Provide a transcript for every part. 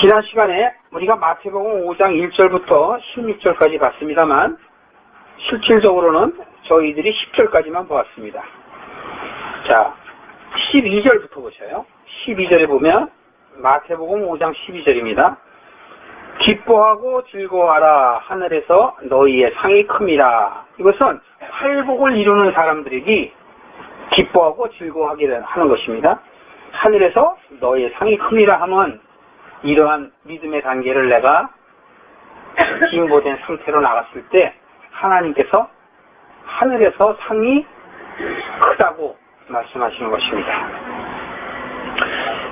지난 시간에 우리가 마태복음 5장 1절부터 16절까지 봤습니다만 실질적으로는 저희들이 10절까지만 보았습니다. 자, 12절부터 보셔요. 12절에 보면 마태복음 5장 12절입니다. 기뻐하고 즐거워하라. 하늘에서 너희의 상이 큽니다. 이것은 팔복을 이루는 사람들에게 기뻐하고 즐거워하게 하는 것입니다. 하늘에서 너희의 상이 큽니다 하면 이러한 믿음의 단계를 내가 진보된 상태로 나갔을 때 하나님께서 하늘에서 상이 크다고 말씀하시는 것입니다.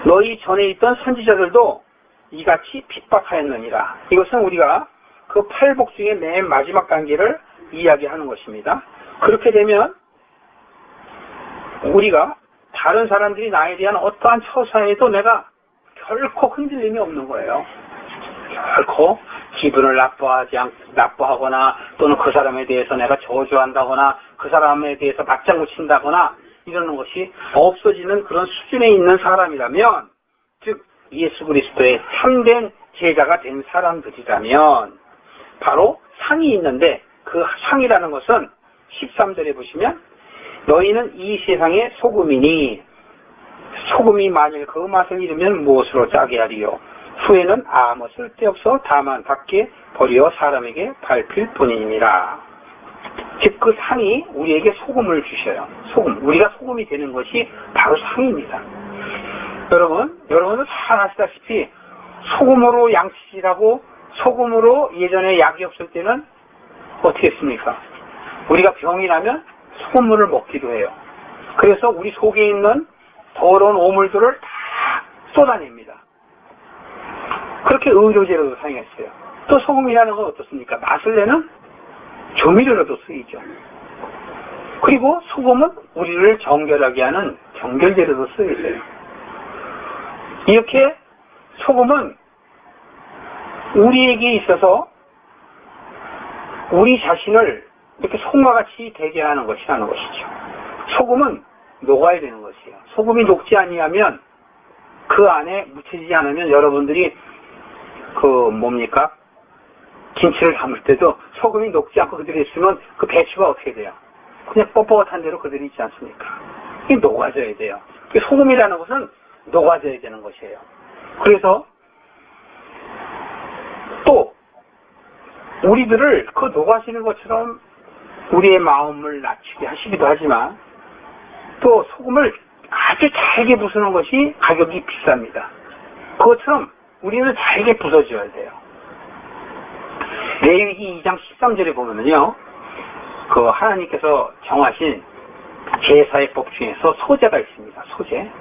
너희 전에 있던 선지자들도 이같이 핍박하였느니라. 이것은 우리가 그 팔복 중에 맨 마지막 단계를 이야기하는 것입니다. 그렇게 되면 우리가 다른 사람들이 나에 대한 어떠한 처사에도 내가 결코 흔들림이 없는 거예요. 결코 기분을 나빠하거나 또는 그 사람에 대해서 내가 저주한다거나 그 사람에 대해서 맞장구 친다거나 이러는 것이 없어지는 그런 수준에 있는 사람이라면, 즉 예수 그리스도의 참된 제자가 된 사람들이라면 바로 상이 있는데, 그 상이라는 것은 13절에 보시면 너희는 이 세상의 소금이니 소금이 만일 그 맛을 잃으면 무엇으로 짜게 하리요. 후에는 아무 쓸데없어 다만 밖에 버려 사람에게 밟힐 뿐이니라. 즉 그 상이 우리에게 소금을 주셔요. 소금. 우리가 소금이 되는 것이 바로 상입니다. 여러분은 잘 아시다시피 소금으로 양치질하고 소금으로 예전에 약이 없을 때는 어떻게 했습니까? 우리가 병이 나면 소금물을 먹기도 해요. 그래서 우리 속에 있는 더러운 오물들을 다 쏟아냅니다. 그렇게 의료제로도 사용했어요. 또 소금이라는 건 어떻습니까? 맛을 내는 조미료로도 쓰이죠. 그리고 소금은 우리를 정결하게 하는 정결제로도 쓰여져요. 이렇게 소금은 우리에게 있어서 우리 자신을 이렇게 손과 같이 되게 하는 것이라는 것이죠. 소금은 녹아야 되는 것이에요. 소금이 녹지 아니하면 그 안에 묻히지 않으면 여러분들이 김치를 담을 때도 소금이 녹지 않고 그대로 있으면 그 배추가 어떻게 돼요? 그냥 뻣뻣한 대로 그대로 있지 않습니까? 이게 녹아져야 돼요. 소금이라는 것은 녹아져야 되는 것이에요. 그래서 또 우리들을 그 녹아지는 것처럼 우리의 마음을 낮추게 하시기도 하지만 또 소금을 아주 잘게 부수는 것이 가격이 비쌉니다. 그것처럼 우리는 잘게 부서줘야 돼요. 레위기 2장 13절에 보면은요, 그 하나님께서 정하신 제사의 법 중에서 소제가 있습니다. 소제.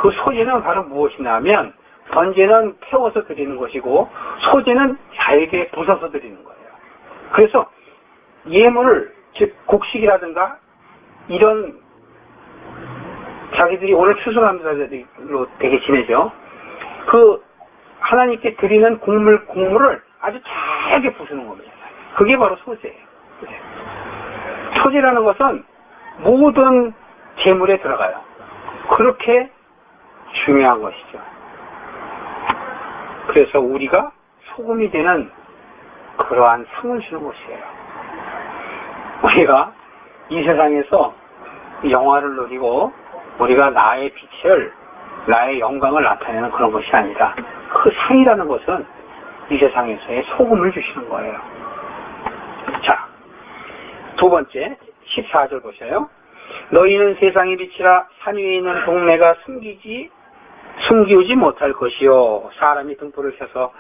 그 소제는 바로 무엇이냐 하면 번제는 태워서 드리는 것이고 소제는 잘게 부숴서 드리는 거예요. 그래서 예물을, 즉 곡식이라든가 이런 자기들이 오늘 추수감사절로 되게 지내죠. 그 하나님께 드리는 곡물을 아주 잘게 부수는 겁니다. 그게 바로 소제예요. 소제라는 것은 모든 제물에 들어가요. 그렇게 중요한 것이죠. 그래서 우리가 소금이 되는 그러한 상을 주는 것이에요. 우리가 이 세상에서 영화를 누리고 우리가 나의 빛을, 나의 영광을 나타내는 그런 것이 아니라 그 상이라는 것은 이 세상에서의 소금을 주시는 거예요. 자, 두 번째 14절 보셔요. 너희는 세상의 빛이라 산 위에 있는 동네가 숨기우지 못할 것이요 사람이 등불을 켜서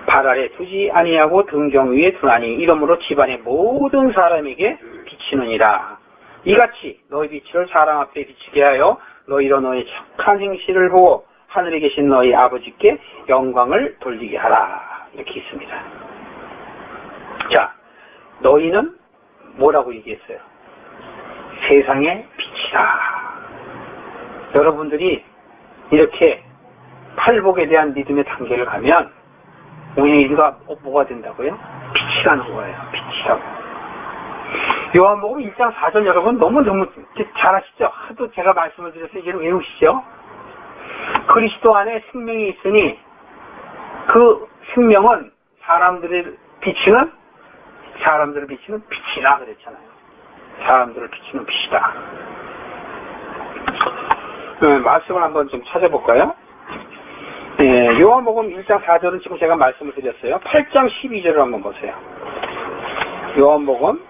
발 아래 두지 아니하고 등경 위에 두나니 이러므로 집안의 모든 사람에게 비치느니라. 이같이 너희 빛을 사람 앞에 비치게 하여 너희로 너희 착한 행실을 보고 하늘에 계신 너희 아버지께 영광을 돌리게 하라. 이렇게 있습니다. 자, 너희는 뭐라고 얘기했어요? 세상의 빛이다. 여러분들이 이렇게 팔복에 대한 믿음의 단계를 가면 우리가 뭐가 된다고요? 빛이라는 거예요. 빛이라고. 요한복음 1장 4절 여러분 너무너무 잘 아시죠? 하도 제가 말씀을 드려서 이제 외우시죠? 그리스도 안에 생명이 있으니 그 생명은 사람들을 비치는 빛이다 그랬잖아요. 사람들을 비치는 빛이다. 말씀을 한번 좀 찾아볼까요? 요한복음 1장 4절은 지금 제가 말씀을 드렸어요. 8장 12절을 한번 보세요. 요한복음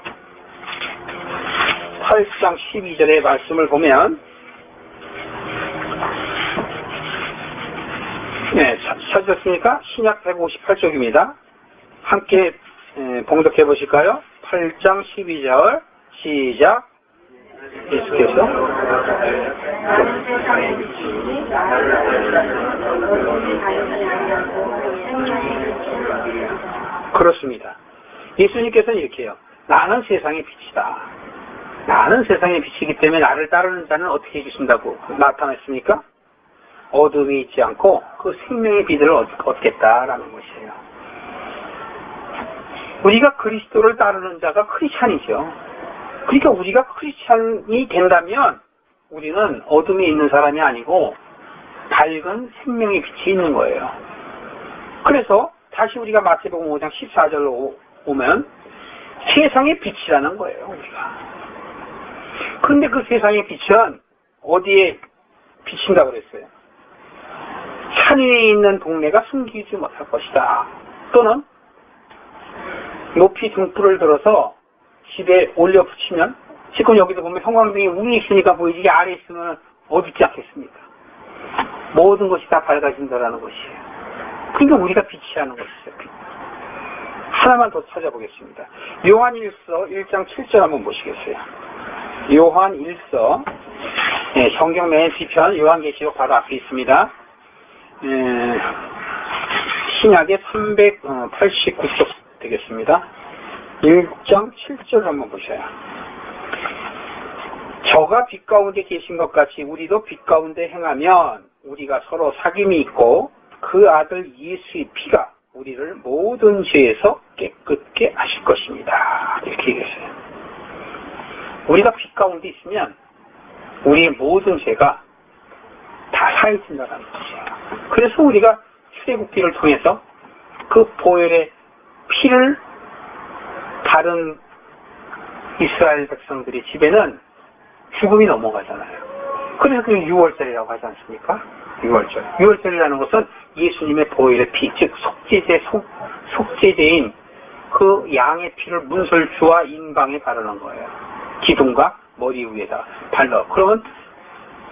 8장 12절의 말씀을 보면 찾으셨습니까? 신약 158쪽입니다. 함께 봉독해 보실까요? 8장 12절 시작. 계속해서 그렇습니다. 예수님께서는 이렇게 해요. 나는 세상의 빛이다. 나는 세상의 빛이기 때문에 나를 따르는 자는 어떻게 해주신다고 나타냈습니까? 어둠이 있지 않고 그 생명의 빛을 얻겠다라는 것이에요. 우리가 그리스도를 따르는 자가 크리스찬이죠. 그러니까 우리가 크리스찬이 된다면 우리는 어둠에 있는 사람이 아니고 밝은 생명의 빛이 있는 거예요. 그래서 다시 우리가 마태복음 5장 14절로 오면 세상의 빛이라는 거예요. 우리가. 그런데 그 세상의 빛은 어디에 비친다고 그랬어요? 산 위에 있는 동네가 숨기지 못할 것이다. 또는 높이 등불을 들어서 집에 올려 붙이면, 지금 여기도 보면 형광등이 위에 있으니까 보이지, 이게 아래에 있으면 어둡지 않겠습니까? 모든 것이 다 밝아진다라는 것이에요. 그러니까 우리가 빛이 하는 것이죠. 빛. 하나만 더 찾아보겠습니다. 요한일서 1장 7절 한번 보시겠어요? 요한일서, 성경 맨 뒤편 요한계시록 바로 앞에 있습니다. 신약의 389쪽 되겠습니다. 1장 7절 한번 보셔요. 저가 빛 가운데 계신 것 같이 우리도 빛 가운데 행하면 우리가 서로 사귐이 있고 그 아들 예수의 피가 우리를 모든 죄에서 깨끗게 하실 것입니다. 이렇게 얘기했어요. 우리가 빛 가운데 있으면 우리의 모든 죄가 다 사해진다는 것이에요. 그래서 우리가 출애굽기를 통해서 그 보혈의 피를 다른 이스라엘 백성들의 집에는 죽음이 넘어가잖아요. 그래서 그 6월절이라고 하지 않습니까? 6월절. 6월절이라는 것은 예수님의 보혈의 피, 즉 속죄제인 그 양의 피를 문설주와 인방에 바르는 거예요. 기둥과 머리 위에다 발라. 그러면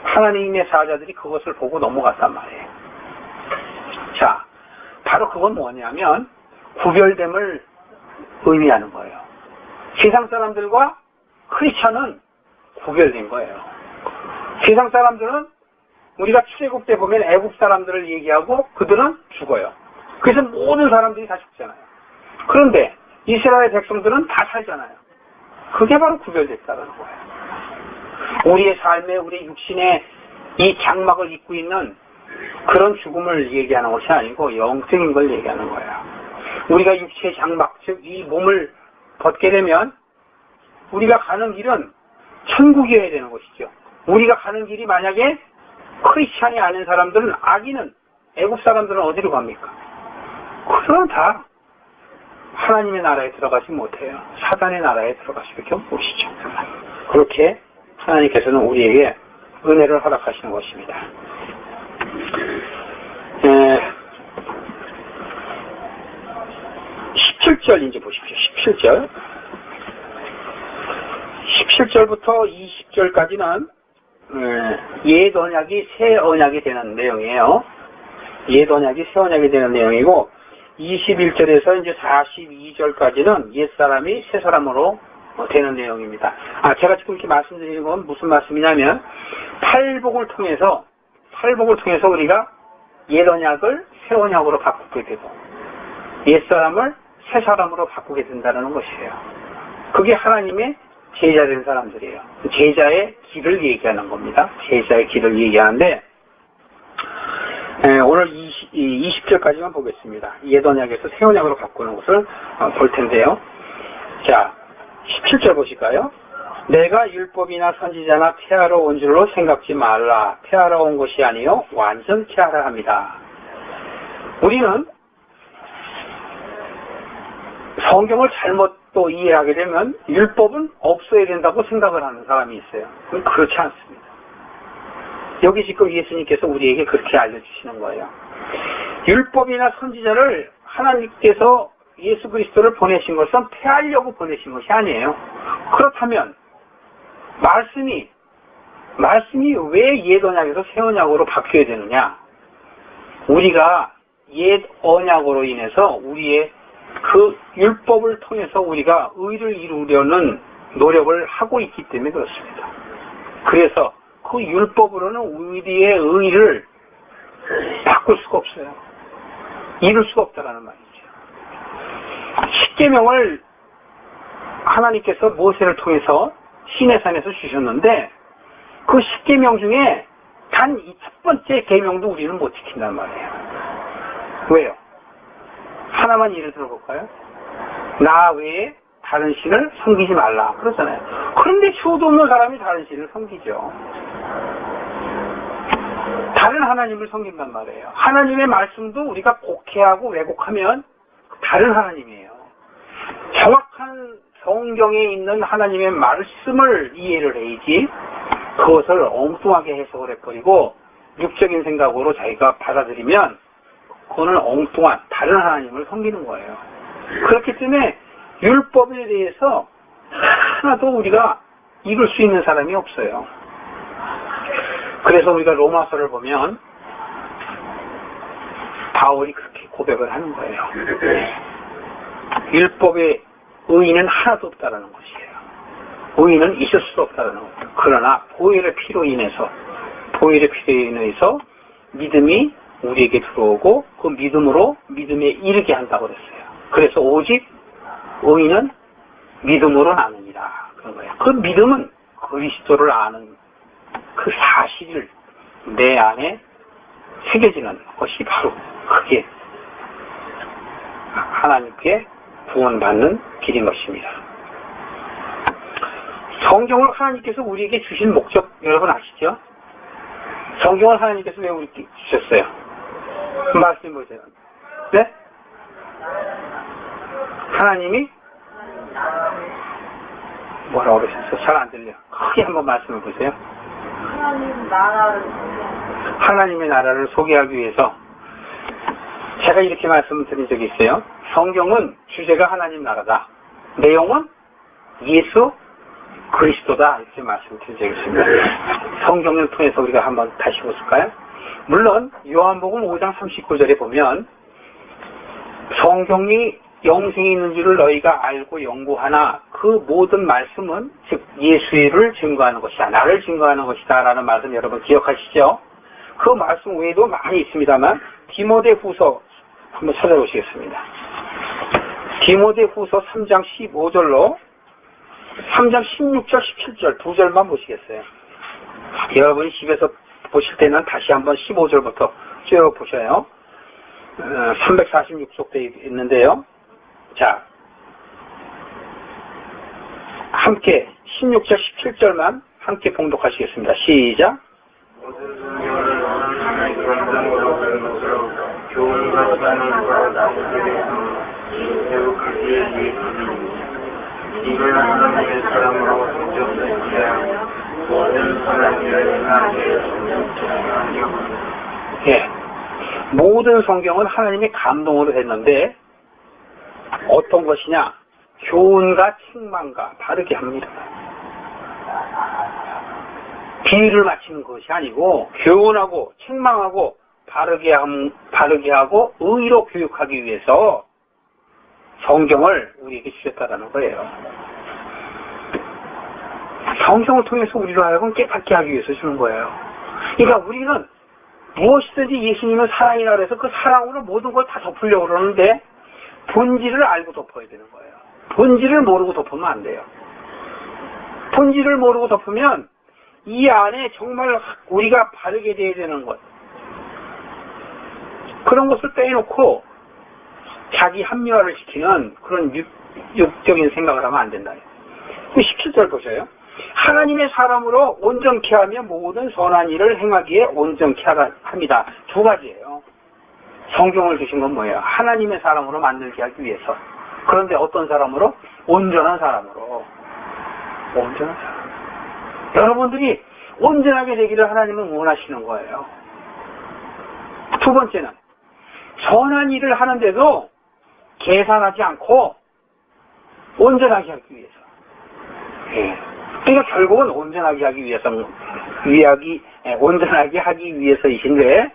하나님의 사자들이 그것을 보고 넘어갔단 말이에요. 자, 바로 그건 뭐냐면 구별됨을 의미하는 거예요. 세상 사람들과 크리스찬은 구별된 거예요. 세상 사람들은 우리가 출애굽 때 보면 애굽 사람들을 얘기하고 그들은 죽어요. 그래서 모든 사람들이 다 죽잖아요. 그런데 이스라엘 백성들은 다 살잖아요. 그게 바로 구별됐다는 거예요. 우리의 삶에, 우리 육신에 이 장막을 입고 있는 그런 죽음을 얘기하는 것이 아니고 영적인 걸 얘기하는 거예요. 우리가 육체의 장막, 즉 이 몸을 벗게 되면 우리가 가는 길은 천국이어야 되는 것이죠. 우리가 가는 길이 만약에 크리스찬이 아닌 사람들은, 악인은, 애국 사람들은 어디로 갑니까? 그건 다 하나님의 나라에 들어가지 못해요. 사단의 나라에 들어갈 수밖에 없으시죠. 그렇게 하나님께서는 우리에게 은혜를 허락하시는 것입니다. 17절 이제 보십시오. 17절. 17절부터 20절까지는 옛 언약이 새 언약이 되는 내용이에요. 옛 언약이 새 언약이 되는 내용이고 21절에서 이제 42절까지는 옛 사람이 새 사람으로 되는 내용입니다. 제가 지금 이렇게 말씀드리는 건 무슨 말씀이냐면 팔복을 통해서 우리가 옛 언약을 새 언약으로 바꾸게 되고 옛 사람을 새 사람으로 바꾸게 된다는 것이에요. 그게 하나님의 제자된 사람들이에요. 제자의 길을 얘기하는 겁니다. 제자의 길을 얘기하는데 오늘 20절까지만 보겠습니다. 옛 언약에서 새 언약으로 바꾸는 것을 볼 텐데요. 자, 17절 보실까요? 내가 율법이나 선지자나 폐하러 온 줄로 생각지 말라. 폐하러 온 것이 아니요 완전케 하라 합니다. 우리는 성경을 잘못 또 이해하게 되면 율법은 없어야 된다고 생각을 하는 사람이 있어요. 그렇지 않습니다. 여기 지금 예수님께서 우리에게 그렇게 알려주시는 거예요. 율법이나 선지자를 하나님께서 예수 그리스도를 보내신 것은 폐하려고 보내신 것이 아니에요. 그렇다면 말씀이 왜 옛 언약에서 새 언약으로 바뀌어야 되느냐? 우리가 옛 언약으로 인해서 우리의 그 율법을 통해서 우리가 의를 이루려는 노력을 하고 있기 때문에 그렇습니다. 그래서 그 율법으로는 우리의 의를 바꿀 수가 없어요. 이룰 수가 없다라는 말이죠. 십계명을 하나님께서 모세를 통해서 시내산에서 주셨는데 그 십계명 중에 단 이 첫 번째 계명도 우리는 못 지킨단 말이에요. 왜요? 하나만 예를 들어볼까요? 나 외에 다른 신을 섬기지 말라 그러잖아요. 그런데 수도 없는 사람이 다른 신을 섬기죠. 다른 하나님을 섬긴단 말이에요. 하나님의 말씀도 우리가 곡해하고 왜곡하면 다른 하나님이에요. 정확한 성경에 있는 하나님의 말씀을 이해를 해야지 그것을 엉뚱하게 해석을 해버리고 육적인 생각으로 자기가 받아들이면 그거는 엉뚱한 다른 하나님을 섬기는 거예요. 그렇기 때문에 율법에 대해서 하나도 우리가 이룰 수 있는 사람이 없어요. 그래서 우리가 로마서를 보면 바울이 그렇게 고백을 하는 거예요. 율법의 의의는 하나도 없다라는 것이에요. 의의는 있을 수도 없다라는 거예요. 그러나 보혈의 피로 인해서 믿음이 우리에게 들어오고 그 믿음으로 믿음에 이르게 한다고 그랬어요. 그래서 오직 의의는 믿음으로 나느니라 그런 거예요. 그 믿음은 그리스도를 아는 그 사실을 내 안에 새겨지는 것이 바로 그게 하나님께 구원받는 길인 것입니다. 성경을 하나님께서 우리에게 주신 목적 여러분 아시죠? 성경을 하나님께서 왜 우리에게 주셨어요? 말씀 보세요. 네? 하나님이 뭐라고 그러셨어요? 잘 안 들려. 크게 한번 말씀해 보세요. 하나님의 나라를 소개하기 위해서 제가 이렇게 말씀드린 적이 있어요. 성경은 주제가 하나님 나라다. 내용은 예수 그리스도다. 이렇게 말씀드린 적이 있습니다. 성경을 통해서 우리가 한번 다시 보실까요? 물론 요한복음 5장 39절에 보면 성경이 영생이 있는 줄을 너희가 알고 연구하나 그 모든 말씀은 즉 예수를 증거하는 것이다. 나를 증거하는 것이다. 라는 말씀 여러분 기억하시죠? 그 말씀 외에도 많이 있습니다만 디모데후서 한번 찾아보시겠습니다. 디모데후서 3장 15절로 3장 16절 17절 두 절만 보시겠어요? 여러분이 집에서 보실 때는 다시 한번 15절부터 쭉 보셔요. 346쪽 되어 있는데요. 자, 함께 16절 17절만 함께 봉독하시겠습니다. 시작. 예, 모든 성경은 하나님의 감동으로 했는데 어떤 것이냐? 교훈과 책망과 바르게 합니다. 비유를 맞추는 것이 아니고 교훈하고 책망하고 바르게 하고 의로 교육하기 위해서 성경을 우리에게 주셨다라는 거예요. 성경을 통해서 우리로 하여금 깨닫게 하기 위해서 주는 거예요. 그러니까 우리는 무엇이든지 예수님은 사랑이라 그래서 그 사랑으로 모든 걸 다 덮으려고 그러는데 본질을 알고 덮어야 되는 거예요. 본질을 모르고 덮으면 안 돼요. 본질을 모르고 덮으면 이 안에 정말 우리가 바르게 돼야 되는 것, 그런 것을 빼놓고 자기 합리화를 시키는 그런 육적인 생각을 하면 안 된다. 17절 보셔요. 하나님의 사람으로 온전케 하며 모든 선한 일을 행하기에 온전케 합니다. 두 가지예요. 성경을 주신 건 뭐예요? 하나님의 사람으로 만들게 하기 위해서. 그런데 어떤 사람으로? 온전한 사람으로. 온전한 사람. 여러분들이 온전하게 되기를 하나님은 원하시는 거예요. 두 번째는 선한 일을 하는데도 계산하지 않고 온전하게 하기 위해서. 예. 그러니까 결국은 온전하게 하기 위해서, 온전하게 하기 위해서이신데,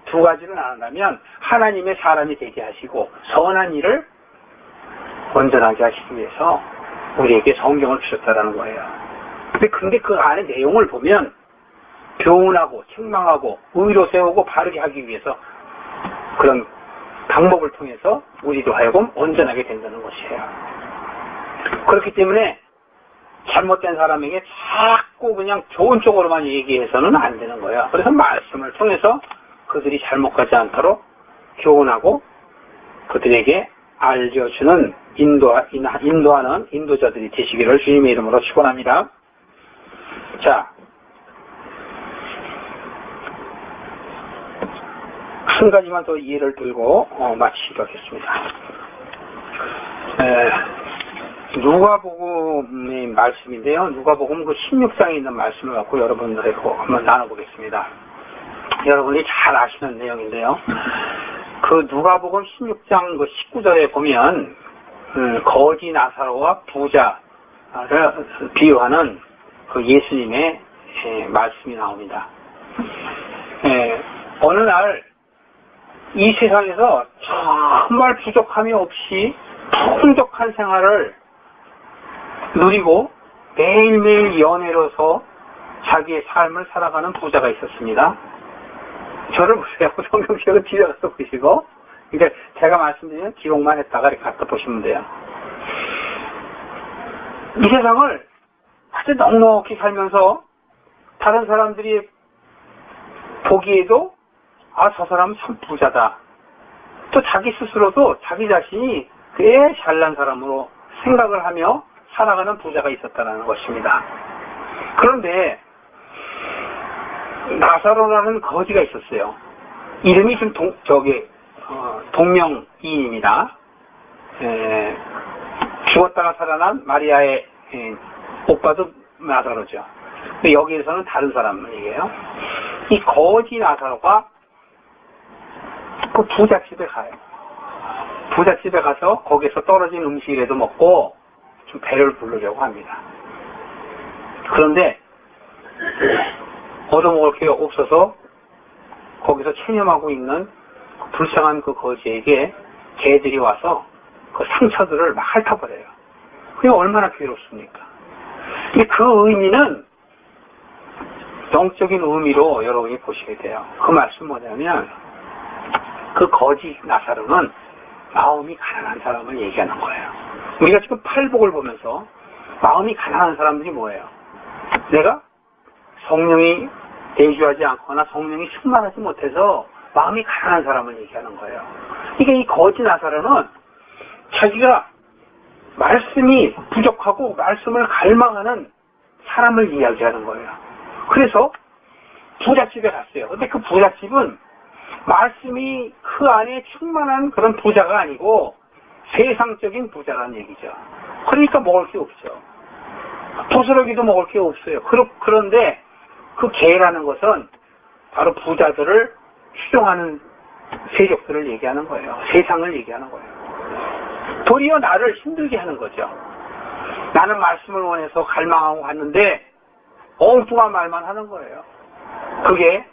두 가지를 나눈다면 하나님의 사람이 되게 하시고 선한 일을 온전하게 하시기 위해서 우리에게 성경을 주셨다라는 거예요. 근데 그 안에 내용을 보면 교훈하고 책망하고 의로 세우고 바르게 하기 위해서 그런 방법을 통해서 우리도 하여금 온전하게 된다는 것이에요. 그렇기 때문에 잘못된 사람에게 자꾸 그냥 좋은 쪽으로만 얘기해서는 안 되는 거예요. 그래서 말씀을 통해서 그들이 잘못 가지 않도록 교훈하고 그들에게 알려주는 인도하는 인도자들이 되시기를 주님의 이름으로 축원합니다. 자, 한 가지만 더 예를 들고 마치도록 하겠습니다. 누가복음의 말씀인데요. 누가복음 그 16장에 있는 말씀을 갖고 여러분들하고 한번 나눠보겠습니다. 여러분이 잘 아시는 내용인데요. 그 누가복음 16장 그 19절에 보면 거지 나사로와 부자를 비유하는 그 예수님의 말씀이 나옵니다. 어느 날 이 세상에서 정말 부족함이 없이 풍족한 생활을 누리고 매일매일 연애로서 자기의 삶을 살아가는 부자가 있었습니다. 저를 보세요. 성경책을 뒤져서 보시고, 이제 제가 말씀드리는 기록만 했다가 이렇게 갖다 보시면 돼요. 이 세상을 아주 넉넉히 살면서 다른 사람들이 보기에도 저 사람은 참 부자다. 또 자기 스스로도 자기 자신이 꽤 잘난 사람으로 생각을 하며 살아가는 부자가 있었다는 것입니다. 그런데 나사로라는 거지가 있었어요. 이름이 좀 동명이인입니다. 죽었다가 살아난 마리아의 오빠도 나사로죠. 근데 여기에서는 다른 사람을 얘기해요. 이 거지 나사로가 그 부잣집에 가요. 부잣집에 가서 거기서 떨어진 음식이라도 먹고 좀 배를 부르려고 합니다. 그런데 얻어먹을 게 없어서 거기서 체념하고 있는 불쌍한 그 거지에게 개들이 와서 그 상처들을 막 핥아버려요. 그게 얼마나 괴롭습니까? 근데 그 의미는 영적인 의미로 여러분이 보시게 돼요. 그 말씀 뭐냐면 그 거지 나사로는 마음이 가난한 사람을 얘기하는 거예요. 우리가 지금 팔복을 보면서 마음이 가난한 사람들이 뭐예요? 내가 성령이 내주하지 않거나 성령이 충만하지 못해서 마음이 가난한 사람을 얘기하는 거예요. 그러니까 이 거지 나사로는 자기가 말씀이 부족하고 말씀을 갈망하는 사람을 이야기하는 거예요. 그래서 부잣집에 갔어요. 근데 그 부잣집은 말씀이 그 안에 충만한 그런 부자가 아니고 세상적인 부자라는 얘기죠. 그러니까 먹을 게 없죠. 부스러기도 먹을 게 없어요. 그런데 그 개라는 것은 바로 부자들을 추종하는 세력들을 얘기하는 거예요. 세상을 얘기하는 거예요. 도리어 나를 힘들게 하는 거죠. 나는 말씀을 원해서 갈망하고 갔는데 엉뚱한 말만 하는 거예요. 그게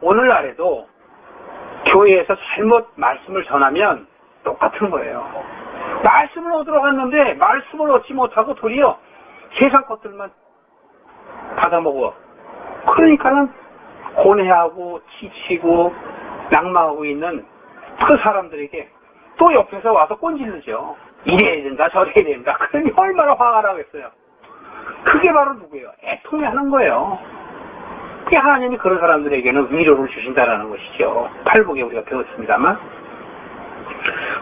오늘날에도 교회에서 잘못 말씀을 전하면 똑같은 거예요. 말씀을 얻으러 갔는데 말씀을 얻지 못하고 도리어 세상 것들만 받아먹어. 그러니까는 고뇌하고 지치고 낙마하고 있는 그 사람들에게 또 옆에서 와서 꼰질르죠. 이래야 된다 저래야 된다. 그러니 얼마나 화가 나겠어요. 그게 바로 누구예요? 애통해하는 거예요. 그게 하나님이 그런 사람들에게는 위로를 주신다라는 것이죠. 팔복에 우리가 배웠습니다만.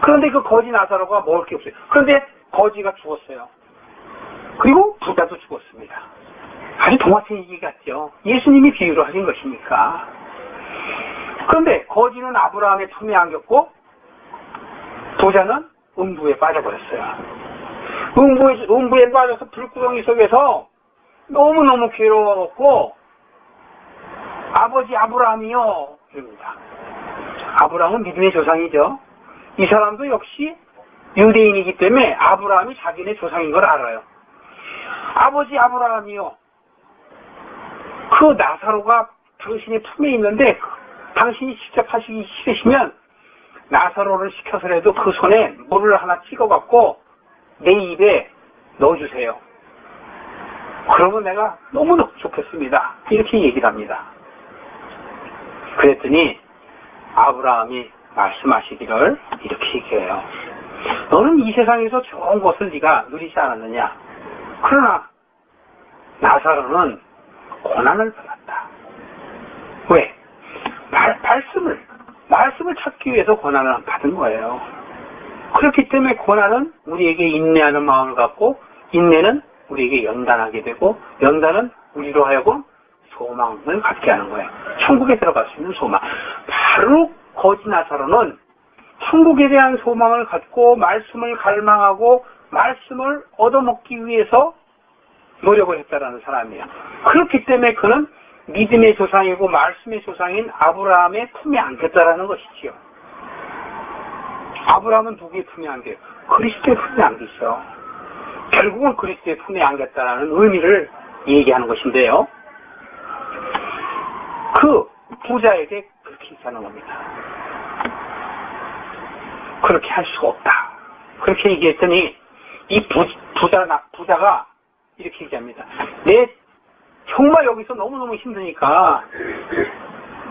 그런데 그 거지 나사로가 먹을 게 없어요. 그런데 거지가 죽었어요. 그리고 부자도 죽었습니다. 아주 동화책 얘기 같죠. 예수님이 비유로 하신 것이니까. 그런데 거지는 아브라함의 품에 안겼고 부자는 음부에 빠져버렸어요. 음부에 빠져서 불구덩이 속에서 너무너무 괴로워갖고 아버지 아브라함이요 이럽니다. 아브라함은 믿음의 조상이죠. 이 사람도 역시 유대인이기 때문에 아브라함이 자기네 조상인 걸 알아요. 아버지 아브라함이요, 그 나사로가 당신의 품에 있는데 당신이 직접 하시기 싫으시면 나사로를 시켜서라도 그 손에 물을 하나 찍어갖고 내 입에 넣어주세요. 그러면 내가 너무너무 좋겠습니다. 이렇게 얘기를 합니다. 그랬더니 아브라함이 말씀하시기를 이렇게 얘기해요. 너는 이 세상에서 좋은 것을 네가 누리지 않았느냐? 그러나 나사로는 고난을 받았다. 왜? 말씀을 찾기 위해서 고난을 받은 거예요. 그렇기 때문에 고난은 우리에게 인내하는 마음을 갖고, 인내는 우리에게 연단하게 되고, 연단은 우리로 하여금 소망을 갖게 하는 거예요. 천국에 들어갈 수 있는 소망. 바로 거지 나사로는 천국에 대한 소망을 갖고 말씀을 갈망하고 말씀을 얻어먹기 위해서 노력을 했다라는 사람이에요. 그렇기 때문에 그는 믿음의 조상이고 말씀의 조상인 아브라함의 품에 안겼다라는 것이지요. 아브라함은 누구의 품에 안겨요? 그리스도의 품에 안기죠. 결국은 그리스도의 품에 안겼다라는 의미를 얘기하는 것인데요. 그 부자에게 그렇게 얘기하는 겁니다. 그렇게 할 수가 없다. 그렇게 얘기했더니 이 부자가 이렇게 얘기합니다. 정말 여기서 너무너무 힘드니까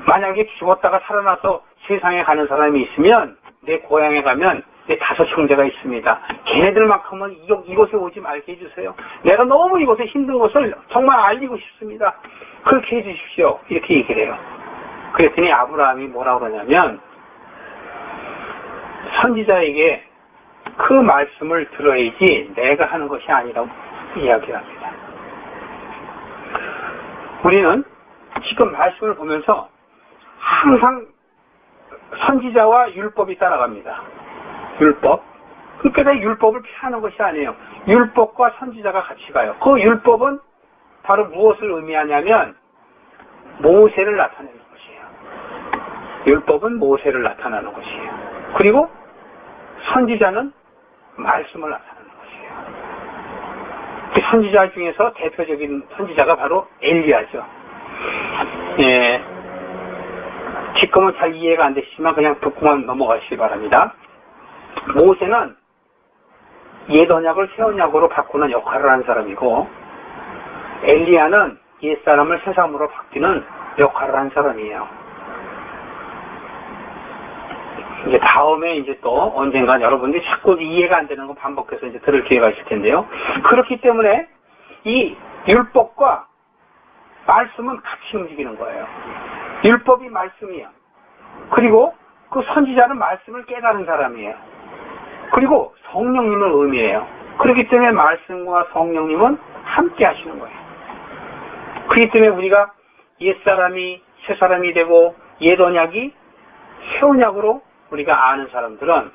만약에 죽었다가 살아나서 세상에 가는 사람이 있으면 내 고향에 가면 내 5 형제가 있습니다. 걔네들만큼은 이곳에 오지 말게 해주세요. 내가 너무 이곳에 힘든 것을 정말 알리고 싶습니다. 그렇게 해주십시오. 이렇게 얘기를 해요. 그랬더니 아브라함이 뭐라고 그러냐면 선지자에게 그 말씀을 들어야지 내가 하는 것이 아니라고 이야기를 합니다. 우리는 지금 말씀을 보면서 항상 선지자와 율법이 따라갑니다. 율법. 그러니까 율법을 피하는 것이 아니에요. 율법과 선지자가 같이 가요. 그 율법은 바로 무엇을 의미하냐면 모세를 나타내는 것이에요. 율법은 모세를 나타내는 것이에요. 그리고 선지자는 말씀을 나타내는 것이에요. 그 선지자 중에서 대표적인 선지자가 바로 엘리야죠. 예, 지금은 잘 이해가 안 되시지만 그냥 듣고만 넘어가시기 바랍니다. 모세는 옛 언약을 새 언약으로 바꾸는 역할을 하는 사람이고, 엘리야는 옛 사람을 새 사람으로 바뀌는 역할을 하는 사람이에요. 이제 다음에 이제 또 언젠간 여러분들이 자꾸 이해가 안 되는 거 반복해서 이제 들을 기회가 있을 텐데요. 그렇기 때문에 이 율법과 말씀은 같이 움직이는 거예요. 율법이 말씀이에요. 그리고 그 선지자는 말씀을 깨달은 사람이에요. 그리고 성령님을 의미해요. 그렇기 때문에 말씀과 성령님은 함께 하시는 거예요. 그렇기 때문에 우리가 옛사람이 새사람이 되고 옛 언약이 새 언약으로 우리가 아는 사람들은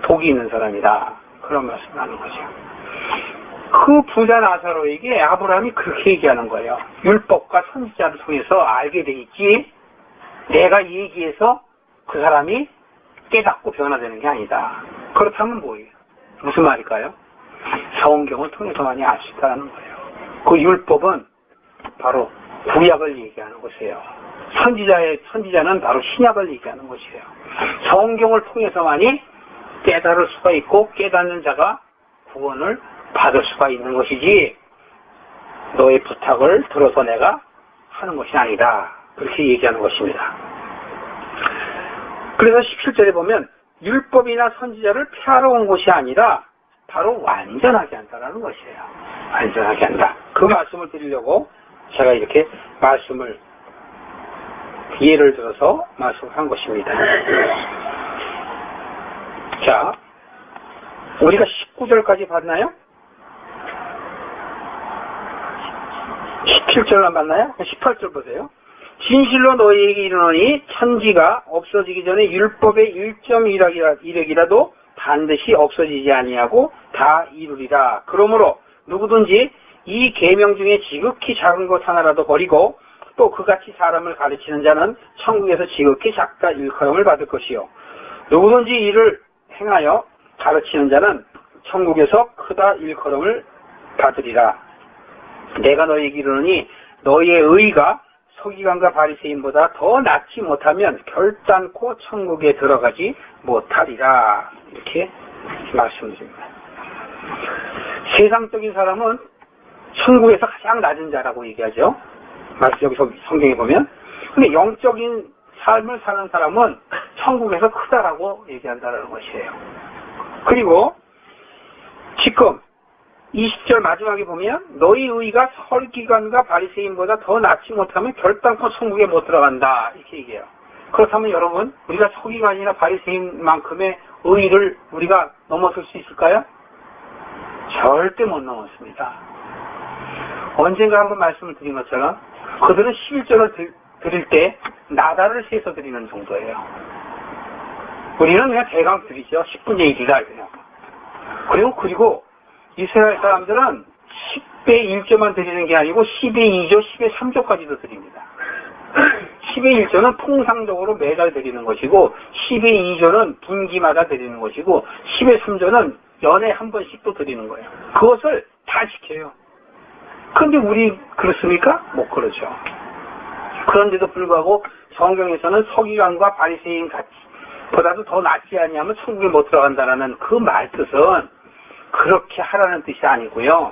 복이 있는 사람이다. 그런 말씀을 하는 거죠. 그 부자 나사로에게 아브라함이 그렇게 얘기하는 거예요. 율법과 선지자를 통해서 알게 돼 있지, 내가 얘기해서 그 사람이 깨닫고 변화되는 게 아니다. 그렇다면 뭐예요? 무슨 말일까요? 성경을 통해서만이 알 수 있다는 거예요. 그 율법은 바로 구약을 얘기하는 것이에요. 선지자는 바로 신약을 얘기하는 것이에요. 성경을 통해서만이 깨달을 수가 있고 깨닫는 자가 구원을 받을 수가 있는 것이지, 너의 부탁을 들어서 내가 하는 것이 아니다. 그렇게 얘기하는 것입니다. 그래서 17절에 보면 율법이나 선지자를 피하러 온 것이 아니라 바로 완전하게 한다는 것이에요. 완전하게 한다. 그 말씀을 드리려고 제가 이렇게 말씀을 예를 들어서 말씀을 한 것입니다. 자, 우리가 19절까지 봤나요? 17절만 봤나요? 18절 보세요. 진실로 너희에게 이르노니 천지가 없어지기 전에 율법의 1.1획이라도 반드시 없어지지 아니하고 다 이루리라. 그러므로 누구든지 이 계명 중에 지극히 작은 것 하나라도 버리고 또 그같이 사람을 가르치는 자는 천국에서 지극히 작다 일컬음을 받을 것이요. 누구든지 이를 행하여 가르치는 자는 천국에서 크다 일컬음을 받으리라. 내가 너희에게 이르노니 너희의 의가 서기관과 바리새인보다 더 낫지 못하면 결단코 천국에 들어가지 못하리라. 이렇게 말씀드립니다. 세상적인 사람은 천국에서 가장 낮은 자라고 얘기하죠. 여기서 성경에 보면. 근데 영적인 삶을 사는 사람은 천국에서 크다라고 얘기한다는 것이에요. 그리고 지금 20절 마지막에 보면 너희 의가 서기관과 바리새인보다 더 낫지 못하면 결단코 천국에 못 들어간다. 이렇게 얘기해요. 그렇다면 여러분, 우리가 서기관이나 바리새인만큼의 의를 우리가 넘어설 수 있을까요? 절대 못 넘었습니다. 언젠가 한번 말씀을 드린 것처럼 그들은 11절을 드릴 때 나달을 세서 드리는 정도예요. 우리는 그냥 대강 드리죠. 10분의 1이다. 그리고 이스라엘 사람들은 10의 1조만 드리는 게 아니고 10의 2조, 10의 3조까지도 드립니다. 10의 1조는 통상적으로 매달 드리는 것이고 10의 2조는 분기마다 드리는 것이고 10의 3조는 연에 한 번씩도 드리는 거예요. 그것을 다 지켜요. 그런데 우리 그렇습니까? 못 그러죠. 그런데도 불구하고 성경에서는 서기관과 바리새인 보다도 더 낫지 아니하면 천국에 못 들어간다라는 그 말뜻은 그렇게 하라는 뜻이 아니고요.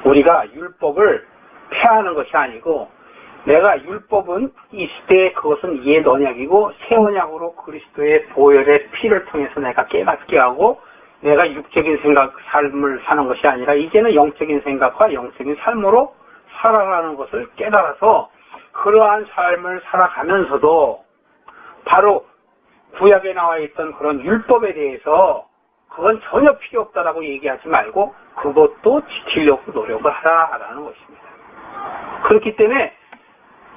우리가 율법을 폐하는 것이 아니고 내가 율법은 있을 때 그것은 옛 언약이고 새 언약으로 그리스도의 보혈의 피를 통해서 내가 깨닫게 하고 내가 육적인 삶을 사는 것이 아니라 이제는 영적인 생각과 영적인 삶으로 살아가는 것을 깨달아서 그러한 삶을 살아가면서도 바로 구약에 나와 있던 그런 율법에 대해서 그건 전혀 필요 없다라고 얘기하지 말고 그것도 지키려고 노력을 하라라는 것입니다. 그렇기 때문에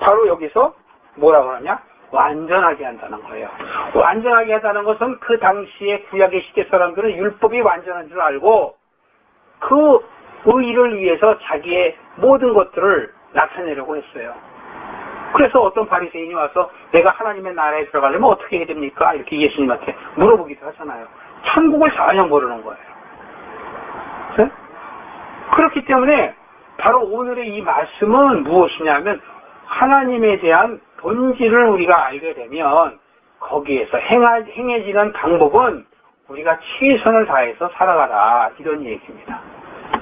바로 여기서 뭐라고 하냐? 완전하게 한다는 거예요. 완전하게 한다는 것은 그 당시에 구약의 시대 사람들은 율법이 완전한 줄 알고 그 의의를 위해서 자기의 모든 것들을 나타내려고 했어요. 그래서 어떤 바리새인이 와서 내가 하나님의 나라에 들어가려면 어떻게 해야 됩니까? 이렇게 예수님한테 물어보기도 하잖아요. 천국을 전혀 모르는 거예요. 네? 그렇기 때문에 바로 오늘의 이 말씀은 무엇이냐면 하나님에 대한 본질을 우리가 알게 되면 거기에서 행해지는 방법은 우리가 최선을 다해서 살아가라 이런 얘기입니다.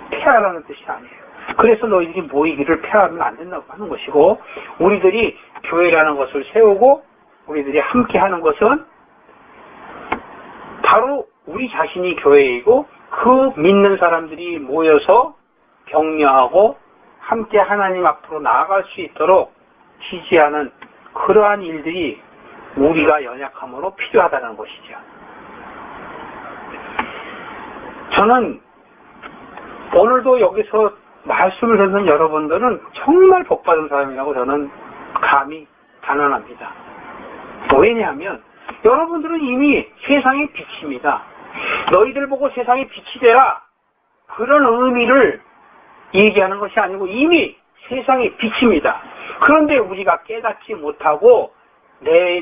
폐하라는 뜻이 아니에요. 그래서 너희들이 모이기를 폐하면 안 된다고 하는 것이고 우리들이 교회라는 것을 세우고 우리들이 함께 하는 것은 바로 우리 자신이 교회이고 그 믿는 사람들이 모여서 격려하고 함께 하나님 앞으로 나아갈 수 있도록 지지하는 그러한 일들이 우리가 연약함으로 필요하다는 것이죠. 저는 오늘도 여기서 말씀을 듣는 여러분들은 정말 복받은 사람이라고 저는 감히 단언합니다. 왜냐하면 여러분들은 이미 세상의 빛입니다. 너희들 보고 세상의 빛이 되라 그런 의미를 얘기하는 것이 아니고 이미 세상의 빛입니다. 그런데 우리가 깨닫지 못하고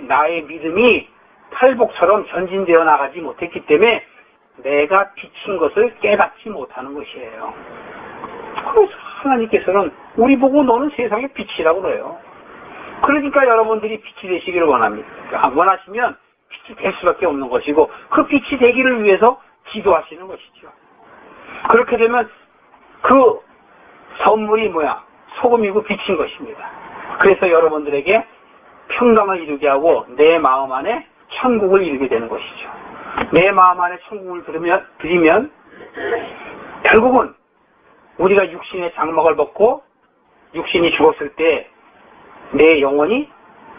나의 믿음이 팔복처럼 전진되어 나가지 못했기 때문에 내가 빛인 것을 깨닫지 못하는 것이에요. 그래서 하나님께서는 우리 보고 너는 세상의 빛이라고 그래요. 그러니까 여러분들이 빛이 되시기를 원합니다. 원하시면 빛이 될 수밖에 없는 것이고 그 빛이 되기를 위해서 기도하시는 것이죠. 그렇게 되면 그 선물이 뭐야? 소금이고 빛인 것입니다. 그래서 여러분들에게 평강을 이루게 하고 내 마음 안에 천국을 이루게 되는 것이죠. 내 마음 안에 천국을 드리면 결국은 우리가 육신의 장막을 벗고 육신이 죽었을 때 내 영혼이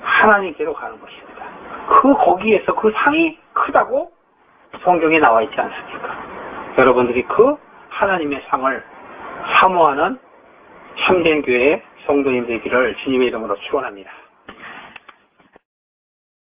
하나님께로 가는 것입니다. 거기에서 그 상이 크다고 성경에 나와 있지 않습니까? 여러분들이 그 하나님의 상을 사모하는 참된 교회의 성도님 되기를 주님의 이름으로 축원합니다.